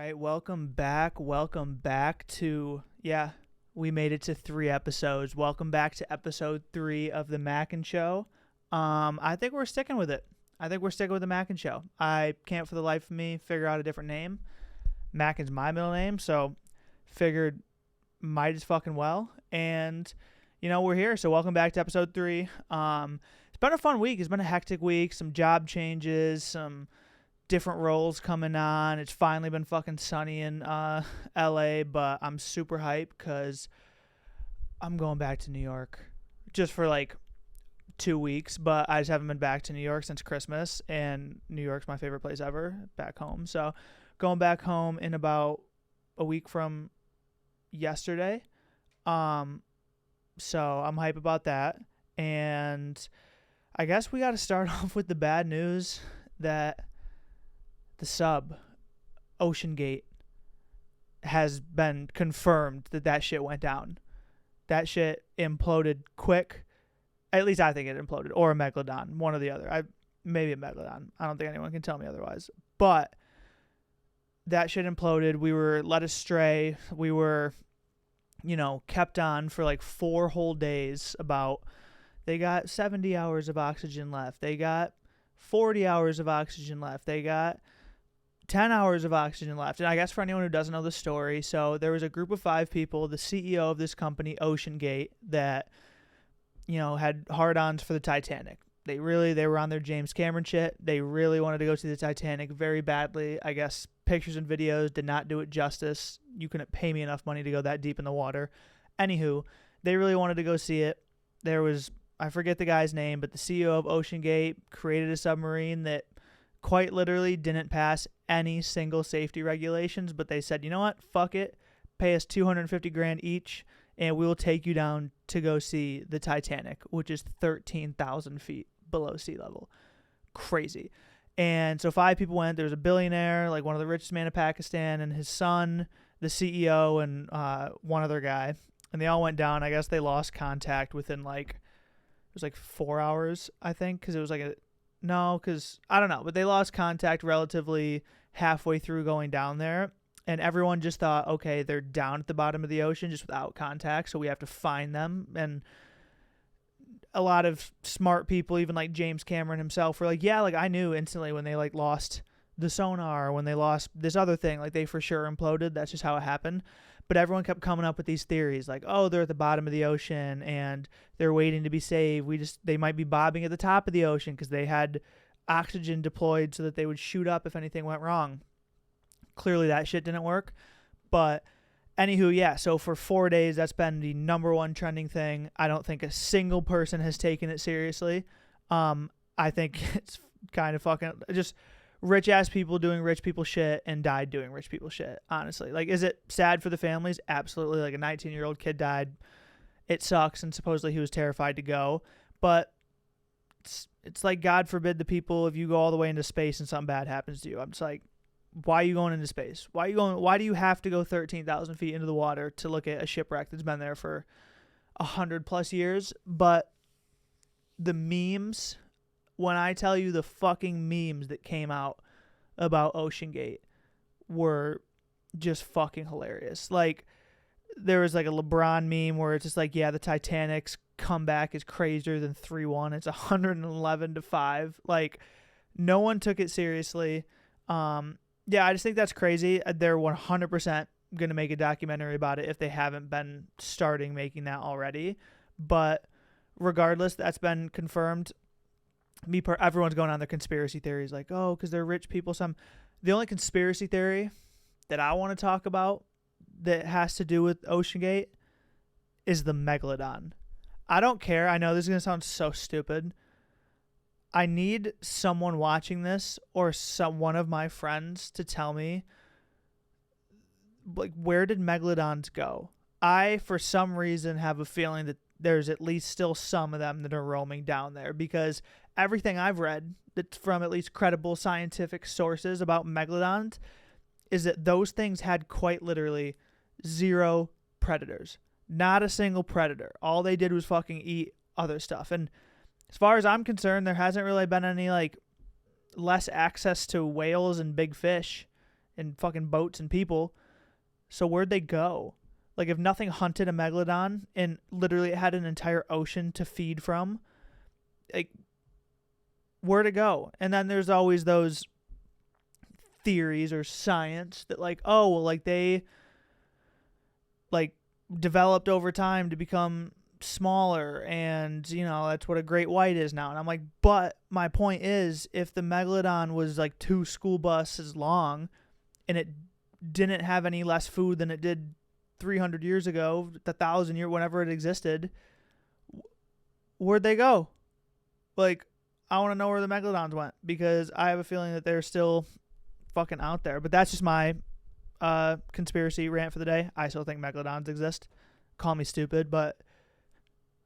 right, welcome back. Welcome back to, we made it to 3 episodes. Welcome back to episode 3 of the Mackin Show. I think we're sticking with it. I think we're sticking with the Mackin Show. I can't for the life of me figure out a different name. Mackin's my middle name, so figured might as fucking well. And, we're here, so welcome back to episode 3. It's been a fun week. It's been a hectic week. Some job changes, some different roles coming on. It's finally been fucking sunny in LA, but I'm super hyped because I'm going back to New York just for like 2 weeks, but I just haven't been back to New York since Christmas, and New York's my favorite place ever, back home. So going back home in about a week from yesterday. So I'm hype about that. And I guess we got to start off with the bad news that the sub, OceanGate, has been confirmed that shit went down. That shit imploded quick. At least I think it imploded. Or a megalodon. One or the other. Maybe a megalodon. I don't think anyone can tell me otherwise. But that shit imploded. We were led astray. We were, kept on for like 4 whole days about they got 70 hours of oxygen left. They got 40 hours of oxygen left. They got 10 hours of oxygen left. And I guess for anyone who doesn't know the story, so there was a group of 5 people, the CEO of this company, OceanGate, that, had hard-ons for the Titanic. They were on their James Cameron shit. They really wanted to go see the Titanic very badly. I guess pictures and videos did not do it justice. You couldn't pay me enough money to go that deep in the water. Anywho, they really wanted to go see it. There was, I forget the guy's name, but the CEO of OceanGate created a submarine that quite literally didn't pass any single safety regulations, but they said, you know what, fuck it, pay us $250,000 each, and we will take you down to go see the Titanic, which is 13,000 feet below sea level. Crazy. And so 5 people went. There was a billionaire, like one of the richest men in Pakistan, and his son, the CEO, and one other guy, and they all went down. I guess they lost contact within it was 4 hours, I think, because it was because I don't know, but they lost contact relatively halfway through going down there, and everyone just thought, okay, they're down at the bottom of the ocean just without contact, so we have to find them. And a lot of smart people, even like James Cameron himself, were like, yeah, I knew instantly when they lost the sonar, when they lost this other thing, they for sure imploded. That's just how it happened. But everyone kept coming up with these theories they're at the bottom of the ocean and they're waiting to be saved. They might be bobbing at the top of the ocean because they had oxygen deployed so that they would shoot up if anything went wrong. Clearly that shit didn't work. But anywho, yeah, so for 4 days, that's been the number one trending thing. I don't think a single person has taken it seriously. I think it's kind of fucking just rich-ass people doing rich people shit and died doing rich people shit, honestly. Is it sad for the families? Absolutely. A 19-year-old kid died. It sucks, and supposedly he was terrified to go. But it's God forbid the people, if you go all the way into space and something bad happens to you. I'm just why are you going into space? Why do you have to go 13,000 feet into the water to look at a shipwreck that's been there for 100+ years? But the memes, when I tell you the fucking memes that came out about OceanGate were just fucking hilarious. There was a LeBron meme where it's just the Titanic's comeback is crazier than 3-1. It's 111-5. No one took it seriously. I just think that's crazy. They're 100% going to make a documentary about it if they haven't been starting making that already. But regardless, that's been confirmed. Everyone's going on their conspiracy theories because they're rich people. The only conspiracy theory that I want to talk about that has to do with OceanGate is the megalodon. I don't care. I know this is going to sound so stupid. I need someone watching this or one of my friends to tell me, where did megalodons go? I, for some reason, have a feeling that there's at least still some of them that are roaming down there, because everything I've read that's from at least credible scientific sources about megalodons is that those things had quite literally 0 predators. Not a single predator. All they did was fucking eat other stuff. And as far as I'm concerned, there hasn't really been any less access to whales and big fish and fucking boats and people. So where'd they go? Like, if nothing hunted a megalodon and literally it had an entire ocean to feed from, like, where'd it go? And then there's always those theories or science that, like, oh, well, like, they, like, developed over time to become smaller, and, you know, that's what a great white is now. And I'm like, but my point is, if the megalodon was, like, 2 school buses long and it didn't have any less food than it did 300 years ago, 1,000 years, whenever it existed, where'd they go? Like, I want to know where the megalodons went, because I have a feeling that they're still fucking out there. But that's just my conspiracy rant for the day. I still think megalodons exist. Call me stupid, but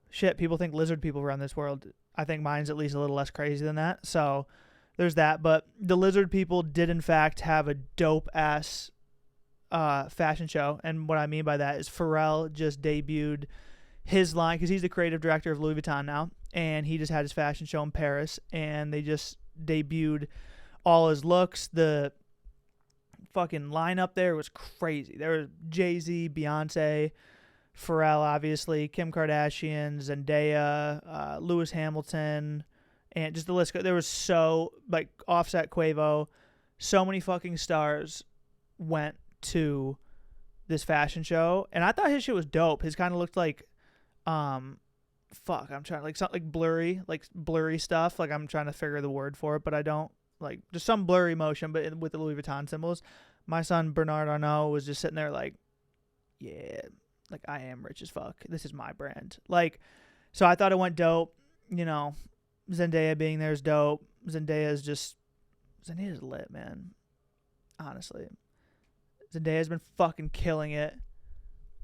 shit, people think lizard people run this world. I think mine's at least a little less crazy than that. So there's that. But the lizard people did, in fact, have a dope-ass fashion show. And what I mean by that is Pharrell just debuted his line, because he's the creative director of Louis Vuitton now, and he just had his fashion show in Paris, and they just debuted all his looks. The fucking lineup there was crazy. There was Jay-Z, Beyonce, Pharrell, obviously, Kim Kardashian, Zendaya, Lewis Hamilton, and just the list. There was so, like, Offset, Quavo, so many fucking stars went to this fashion show, and I thought his shit was dope. His kind of looked like, I'm trying, like, something like blurry stuff. Like, I'm trying to figure the word for it, but I don't, like, just some blurry motion, but with the Louis Vuitton symbols. My son Bernard Arnault was just sitting there like, yeah, like, I am rich as fuck. This is my brand. Like, so I thought it went dope. You know, Zendaya being there is dope. Zendaya's lit, man. Honestly. Zendaya's been fucking killing it.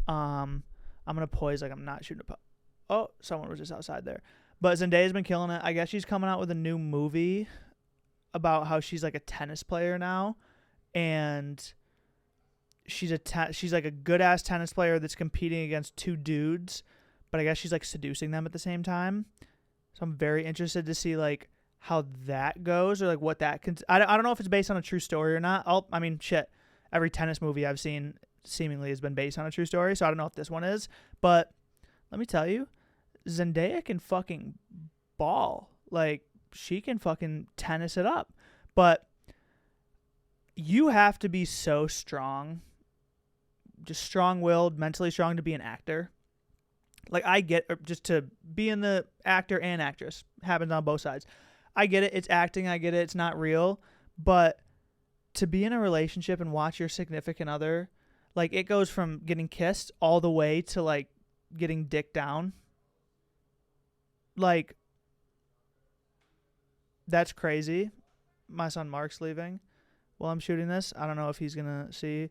I'm going to poise like I'm not shooting a puck. Oh, someone was just outside there. But Zendaya's been killing it. I guess she's coming out with a new movie about how she's, like, a tennis player now. And she's like a good-ass tennis player that's competing against 2 dudes. But I guess she's, like, seducing them at the same time. So I'm very interested to see, like, how that goes, or, like, what that can. I don't know if it's based on a true story or not. Shit. Every tennis movie I've seen seemingly has been based on a true story, so I don't know if this one is. But let me tell you, Zendaya can fucking ball. Like, she can fucking tennis it up. But you have to be so strong, just strong-willed, mentally strong to be an actor. Like, I get, just to be in the actor and actress, happens on both sides. I get it. It's acting. I get it. It's not real. But to be in a relationship and watch your significant other, like, it goes from getting kissed all the way to, like, getting dick down. Like, that's crazy. My son Mark's leaving while I'm shooting this. I don't know if he's gonna see.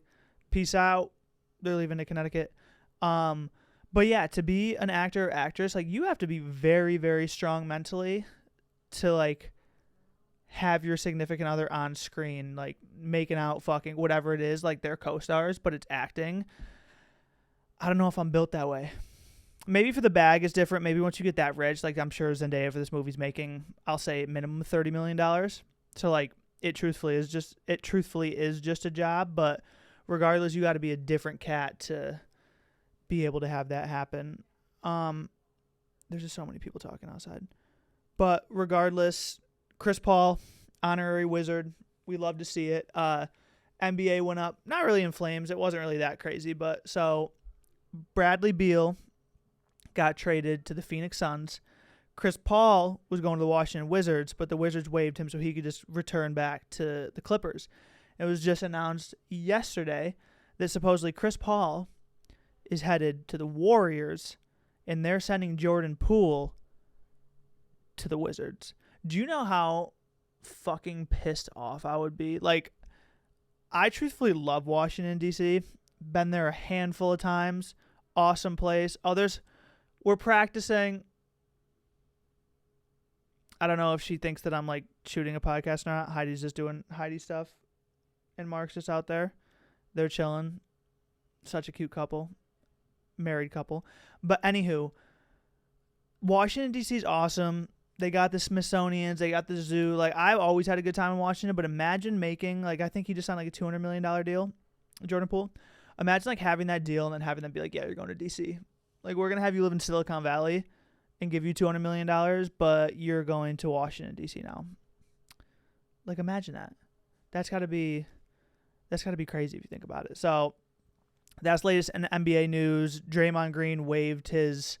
Peace out. They're leaving to Connecticut. But yeah, to be an actor or actress, like, you have to be very, very strong mentally to, like, have your significant other on screen, like, making out, fucking, whatever it is, like, they're co-stars, but it's acting. I don't know if I'm built that way. Maybe for the bag it's different. Maybe once you get that rich, like, I'm sure Zendaya for this movie's making, I'll say, minimum $30 million. So, like, it truthfully is just a job, but regardless, you got to be a different cat to be able to have that happen. There's just so many people talking outside. But regardless, Chris Paul, honorary wizard. We love to see it. NBA went up, not really in flames. It wasn't really that crazy. But so Bradley Beal got traded to the Phoenix Suns. Chris Paul was going to the Washington Wizards, but the Wizards waived him so he could just return back to the Clippers. It was just announced yesterday that supposedly Chris Paul is headed to the Warriors, and they're sending Jordan Poole to the Wizards. Do you know how fucking pissed off I would be? Like, I truthfully love Washington, D.C. Been there a handful of times. Awesome place. We're practicing. I don't know if she thinks that I'm, like, shooting a podcast or not. Heidi's just doing Heidi stuff, and Mark's just out there. They're chilling. Such a cute couple. Married couple. But anywho, Washington, D.C. is awesome. They got the Smithsonian's, they got the zoo. Like, I've always had a good time watching it, but imagine making, like, I think he just signed like a $200 million deal, Jordan Poole. Imagine like having that deal and then having them be like, yeah, you're going to DC. Like, we're going to have you live in Silicon Valley and give you $200 million, but you're going to Washington, D.C. now. Like, imagine that. That's got to be crazy if you think about it. So that's latest in NBA news. Draymond Green waived his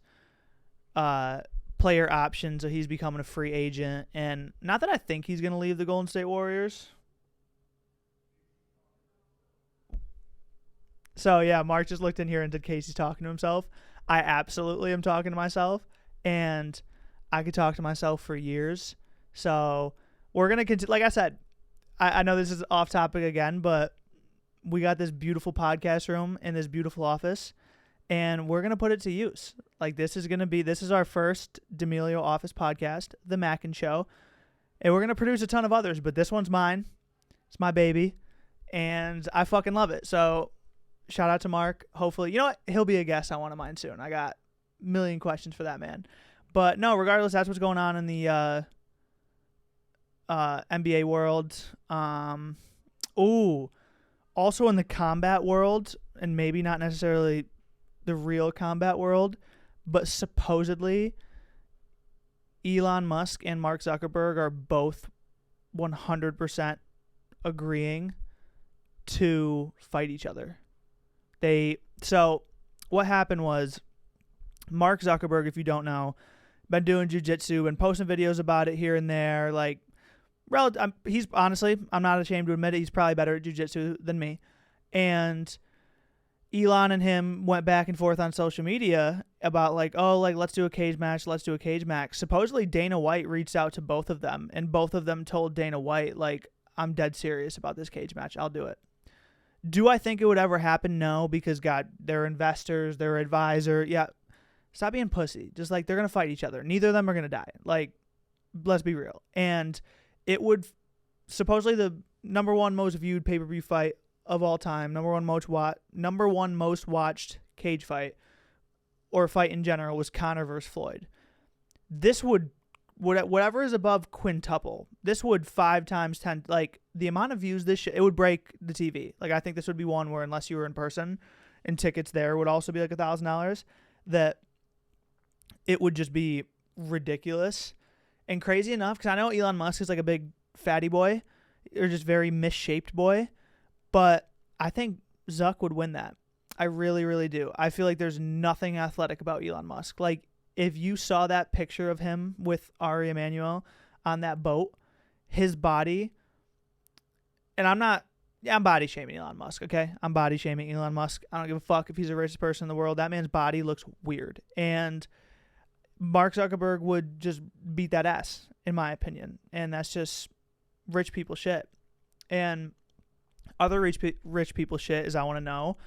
player option, so he's becoming a free agent. And not that I think he's going to leave the Golden State Warriors. So, yeah, Mark just looked in here and did Casey's talking to himself. I absolutely am talking to myself, and I could talk to myself for years. So we're going to continue. Like I said, I know this is off topic again, but we got this beautiful podcast room in this beautiful office, and we're going to put it to use. Like, this is our first D'Amelio office podcast, The Mackin Show, and we're going to produce a ton of others, but this one's mine. It's my baby, and I fucking love it. So shout out to Mark. Hopefully, you know what? He'll be a guest on one of mine soon. I got a million questions for that man. But no, regardless, that's what's going on in the NBA world. Also in the combat world, and maybe not necessarily the real combat world, but supposedly Elon Musk and Mark Zuckerberg are both 100% agreeing to fight each other. So what happened was, Mark Zuckerberg, if you don't know, been doing jiu-jitsu and posting videos about it here and there. Like, he's honestly, I'm not ashamed to admit it, he's probably better at jiu-jitsu than me. And Elon and him went back and forth on social media about like, oh, like, let's do a cage match. Supposedly Dana White reached out to both of them, and both of them told Dana White, like, I'm dead serious about this cage match. I'll do it. Do I think it would ever happen? No, because God, they're investors, they're advisor. Yeah. Stop being pussy. Just like, they're going to fight each other. Neither of them are going to die. Like, let's be real. And it would supposedly the number one most viewed pay-per-view fight of all time, number one most watched cage fight or fight in general was Conor versus Floyd. This would whatever is above quintuple. This would 5 times 10, like, the amount of views it would break the TV. Like, I think this would be one where, unless you were in person and tickets there would also be like $1,000, that it would just be ridiculous. And crazy enough, because I know Elon Musk is like a big fatty boy, or just very misshaped boy, but I think Zuck would win that. I really, really do. I feel like there's nothing athletic about Elon Musk. Like, if you saw that picture of him with Ari Emanuel on that boat, his body, and I'm body shaming Elon Musk, okay? I'm body shaming Elon Musk. I don't give a fuck if he's the richest person in the world. That man's body looks weird. And Mark Zuckerberg would just beat that ass, in my opinion. And that's just rich people shit. And other rich people shit is I want to know,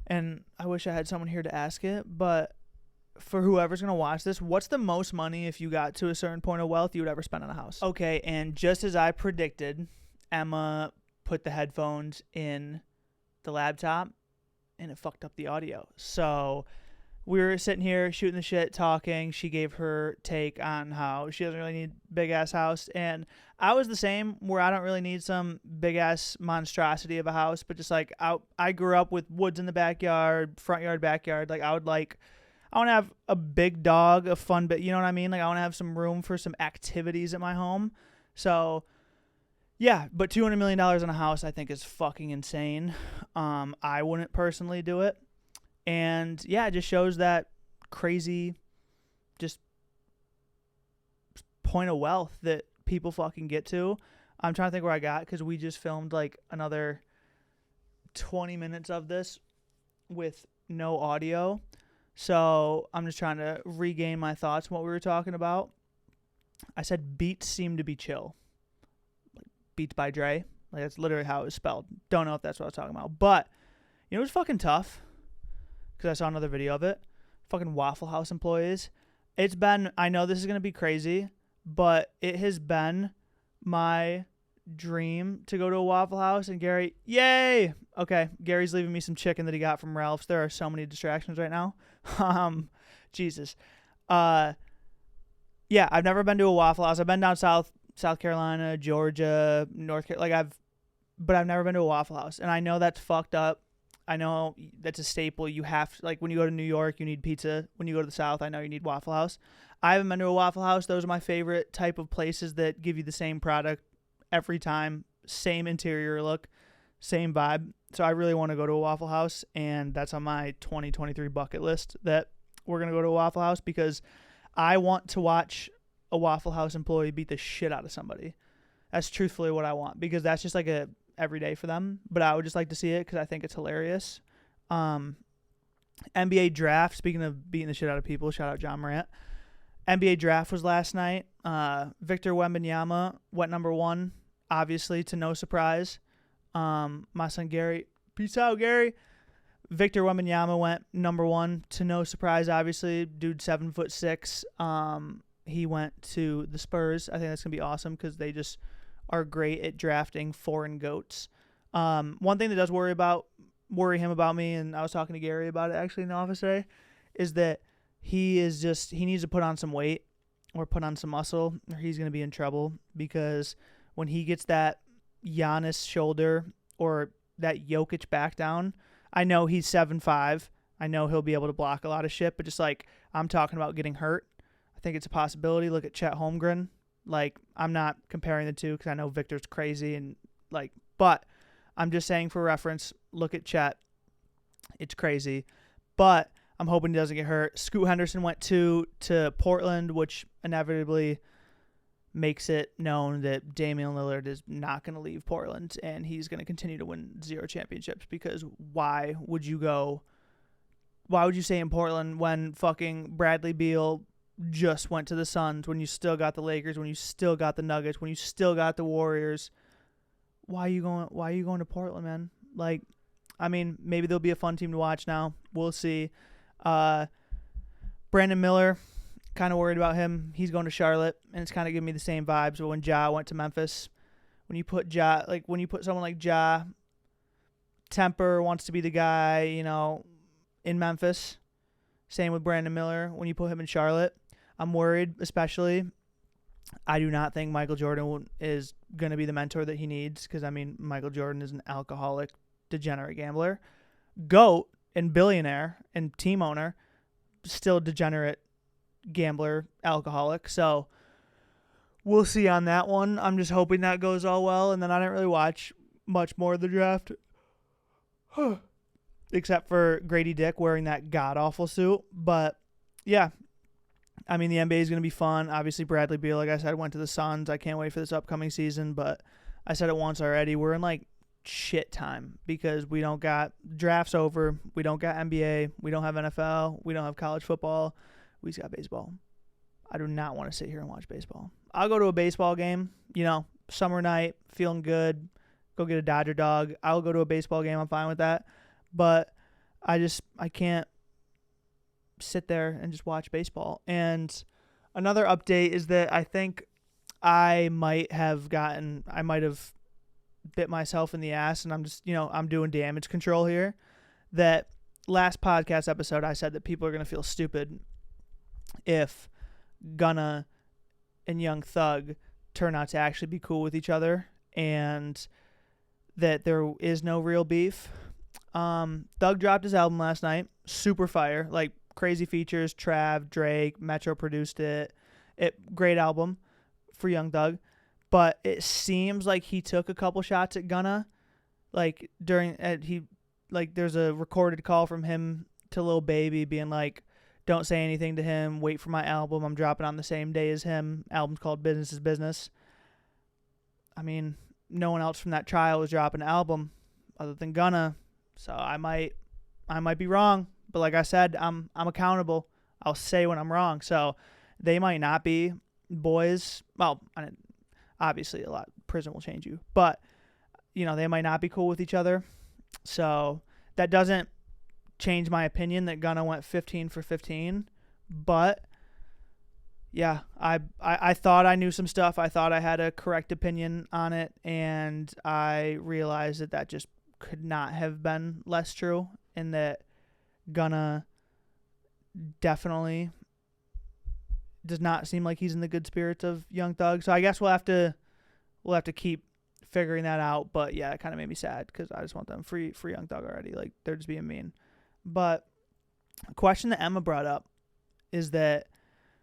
and I wish I had someone here to ask it, but for whoever's going to watch this, what's the most money, if you got to a certain point of wealth, you would ever spend on a house? Okay, and just as I predicted, Emma put the headphones in the laptop, and it fucked up the audio. So we were sitting here shooting the shit, talking. She gave her take on how she doesn't really need big ass house, and I was the same, where I don't really need some big ass monstrosity of a house, but just like I grew up with woods in the backyard, front yard, backyard. Like, I want to have a big dog, a fun bit, you know what I mean? Like, I want to have some room for some activities at my home. So yeah, but $200 million on a house I think is fucking insane. I wouldn't personally do it. And yeah, it just shows that crazy just point of wealth that people fucking get to. I'm trying to think where I got, because we just filmed like another 20 minutes of this with no audio. So I'm just trying to regain my thoughts on what we were talking about. I said beats seem to be chill. Like Beats by Dre. Like, that's literally how it was spelled. Don't know if that's what I was talking about. But, you know, it was fucking tough, because I saw another video of it. Fucking Waffle House employees. I know this is going to be crazy, but it has been my dream to go to a Waffle House. And Gary, yay! Okay, Gary's leaving me some chicken that he got from Ralph's. There are so many distractions right now. Jesus. Yeah, I've never been to a Waffle House. I've been down South Carolina, Georgia, North Carolina. But I've never been to a Waffle House, and I know that's fucked up. I know that's a staple. You have to, like, when you go to New York, you need pizza. When you go to the South, I know you need Waffle House. I haven't been to a Waffle House. Those are my favorite type of places that give you the same product every time, same interior look, same vibe. So I really want to go to a Waffle House, and that's on my 2023 bucket list that we're going to go to a Waffle House because I want to watch a Waffle House employee beat the shit out of somebody. That's truthfully what I want because that's just like a every day for them, but I would just like to see it because I think it's hilarious. NBA draft, speaking of beating the shit out of people, shout out John Morant. NBA draft was last night. Victor Wembanyama went number 1, obviously, to no surprise. My son Gary, peace out, Gary. Victor Wembanyama went number 1 to no surprise, obviously. Dude, 7'6". He went to the Spurs. I think that's going to be awesome because they just are great at drafting foreign goats. One thing that does worry him about me, and I was talking to Gary about it actually in the office today, is that he needs to put on some weight or put on some muscle or he's going to be in trouble because when he gets that Giannis shoulder or that Jokic back down, I know he's 7'5". I know he'll be able to block a lot of shit, but just like I'm talking about getting hurt, I think it's a possibility. Look at Chet Holmgren. Like, I'm not comparing the two because I know Victor's crazy and like, but I'm just saying for reference, look at Chet. It's crazy, but I'm hoping he doesn't get hurt. Scoot Henderson went to Portland, which inevitably makes it known that Damian Lillard is not going to leave Portland and he's going to continue to win 0 championships because why would you stay in Portland when fucking Bradley Beal just went to the Suns, when you still got the Lakers, when you still got the Nuggets, when you still got the Warriors? Why are you going to Portland, man? Like, I mean, maybe they'll be a fun team to watch now. We'll see. Brandon Miller, kind of worried about him. He's going to Charlotte, and it's kind of giving me the same vibes. But when Ja went to Memphis, when you put someone like Ja, Temper wants to be the guy, in Memphis. Same with Brandon Miller. When you put him in Charlotte, I'm worried, especially. I do not think Michael Jordan is going to be the mentor that he needs because, I mean, Michael Jordan is an alcoholic, degenerate gambler. GOAT and billionaire and team owner, still degenerate gambler, alcoholic. So we'll see on that one. I'm just hoping that goes all well. And then I didn't really watch much more of the draft. Except for Grady Dick wearing that god-awful suit. But, yeah. I mean, the NBA is going to be fun. Obviously, Bradley Beal, like I said, went to the Suns. I can't wait for this upcoming season. But I said it once already. We're in, like, shit time because we don't got drafts over. We don't got NBA. We don't have NFL. We don't have college football. We just got baseball. I do not want to sit here and watch baseball. I'll go to a baseball game, summer night, feeling good, go get a Dodger dog. I'll go to a baseball game. I'm fine with that. But I can't sit there and just watch baseball. And another update is that I think I might have bit myself in the ass, and I'm just, I'm doing damage control here. That last podcast episode, I said that people are going to feel stupid if Gunna and Young Thug turn out to actually be cool with each other and that there is no real beef. Thug dropped his album last night. Super fire. Like, crazy features. Trav, Drake, Metro produced it. Great album for Young Thug. But it seems like he took a couple shots at Gunna. Like, there's a recorded call from him to Lil Baby being like, don't say anything to him. Wait for my album. I'm dropping on the same day as him. Album's called Business is Business. I mean, no one else from that trial was dropping an album other than Gunna. So I might be wrong. But like I said, I'm accountable. I'll say when I'm wrong. So they might not be boys. Well, obviously a lot. Prison will change you. But, they might not be cool with each other. So that doesn't change my opinion that Gunna went 15 for 15. But, yeah, I thought I knew some stuff. I thought I had a correct opinion on it. And I realized that just could not have been less true. And that Gunna definitely does not seem like he's in the good spirits of Young Thug. So I guess we'll have to keep figuring that out. But yeah, it kind of made me sad because I just want them free Young Thug already. Like, they're just being mean. But a question that Emma brought up is that,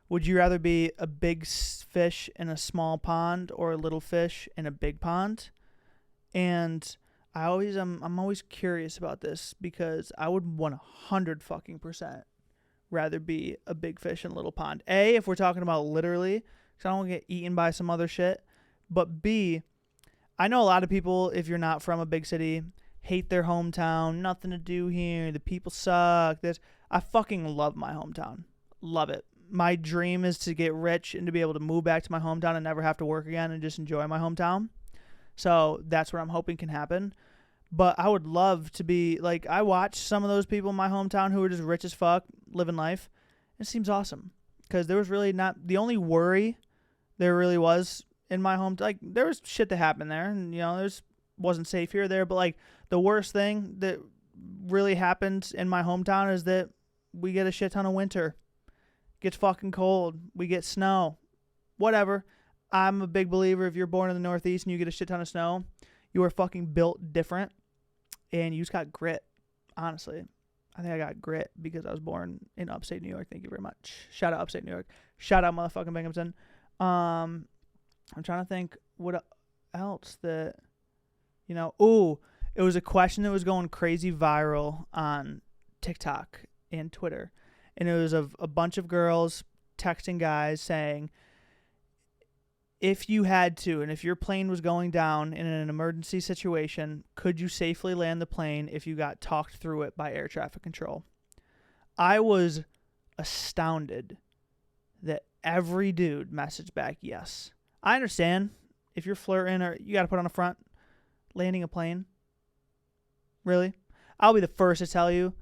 would you rather be a big fish in a small pond or a little fish in a big pond? And I'm always curious about this because I would 100% rather be a big fish in a little pond. A, if we're talking about literally, because I don't want to get eaten by some other shit. But B, I know a lot of people, if you're not from a big city, hate their hometown, nothing to do here, the people suck. I fucking love my hometown. Love it. My dream is to get rich and to be able to move back to my hometown and never have to work again and just enjoy my hometown. So that's what I'm hoping can happen. But I would love to be, like, I watch some of those people in my hometown who are just rich as fuck, living life. It seems awesome. Because there was really not, the only worry there really was in my home, like, there was shit that happened there. And, you know, wasn't safe here or there. But, like, the worst thing that really happened in my hometown is that we get a shit ton of winter. It gets fucking cold. We get snow. Whatever. I'm a big believer if you're born in the Northeast and you get a shit ton of snow, you are fucking built different, and you just got grit, honestly. I think I got grit because I was born in upstate New York. Thank you very much. Shout out upstate New York. Shout out motherfucking Binghamton. I'm trying to think what else that, you know. Ooh, it was a question that was going crazy viral on TikTok and Twitter. And it was of a bunch of girls texting guys saying, if you had to, and if your plane was going down in an emergency situation, could you safely land the plane if you got talked through it by air traffic control? I was astounded that every dude messaged back yes. I understand if you're flirting or you got to put on a front, landing a plane. Really? I'll be the first to tell you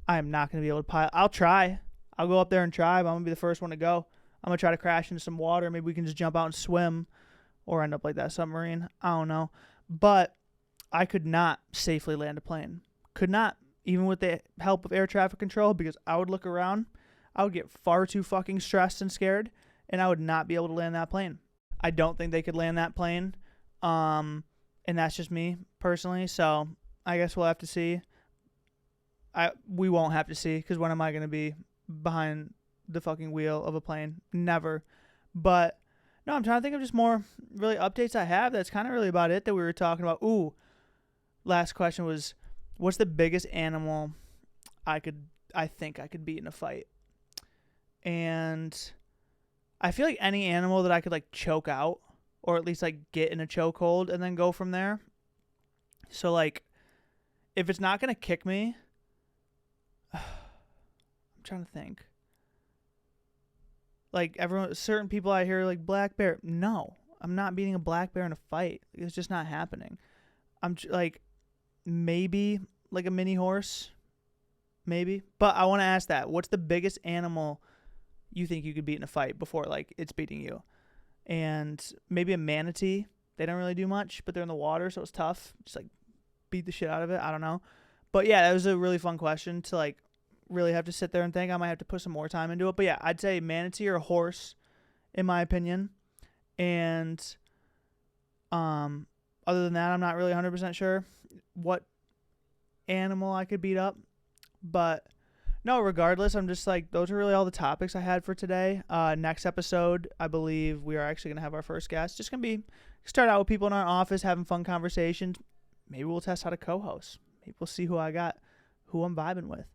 I am not going to be able to pilot. I'll try. I'll go up there and try, but I'm going to be the first one to go. I'm going to try to crash into some water. Maybe we can just jump out and swim or end up like that submarine. I don't know. But I could not safely land a plane. Could not, even with the help of air traffic control, because I would look around. I would get far too fucking stressed and scared, and I would not be able to land that plane. I don't think they could land that plane. And that's just me personally. So I guess we'll have to see. We won't have to see, because when am I going to be behind the fucking wheel of a plane? Never. But no, I'm trying to think of just more really updates I have. That's kind of really about it that we were talking about. Ooh, last question was, what's the biggest animal I think I could beat in a fight? And I feel like any animal that I could like choke out, or at least like get in a chokehold and then go from there. So like, if it's not gonna kick me, I'm trying to think. Like, certain people I hear like black bear. No, I'm not beating a black bear in a fight. It's just not happening. I'm like, maybe like a mini horse, maybe. But I want to ask that. What's the biggest animal you think you could beat in a fight before like it's beating you? And maybe a manatee. They don't really do much, but they're in the water, so it's tough. Just like beat the shit out of it. I don't know. But yeah, that was a really fun question to like really have to sit there and think. I might have to put some more time into it. But yeah, I'd say manatee or a horse, in my opinion. And other than that, I'm not really 100% sure what animal I could beat up. But no, regardless, I'm just like, those are really all the topics I had for today. Next episode, I believe we are actually going to have our first guest. Just going to be start out with people in our office having fun conversations. Maybe we'll test how to co-host. Maybe we'll see who I'm vibing with.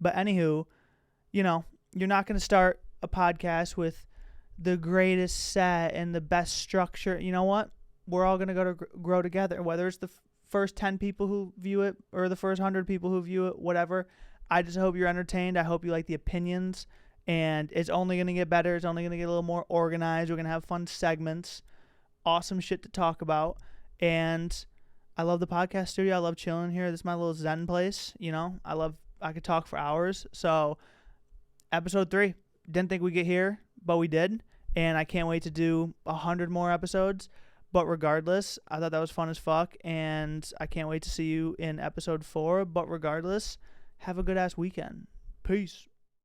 But anywho, you know, you're not going to start a podcast with the greatest set and the best structure. You know what? We're all going to grow together, whether it's the first 10 people who view it or the first 100 people who view it, whatever. I just hope you're entertained. I hope you like the opinions, and it's only going to get better. It's only going to get a little more organized. We're going to have fun segments, awesome shit to talk about, and I love the podcast studio. I love chilling here. This is my little zen place, you know. I could talk for hours. So, episode 3. Didn't think we'd get here, but we did. And I can't wait to do 100 more episodes. But regardless, I thought that was fun as fuck. And I can't wait to see you in episode 4. But regardless, have a good-ass weekend. Peace.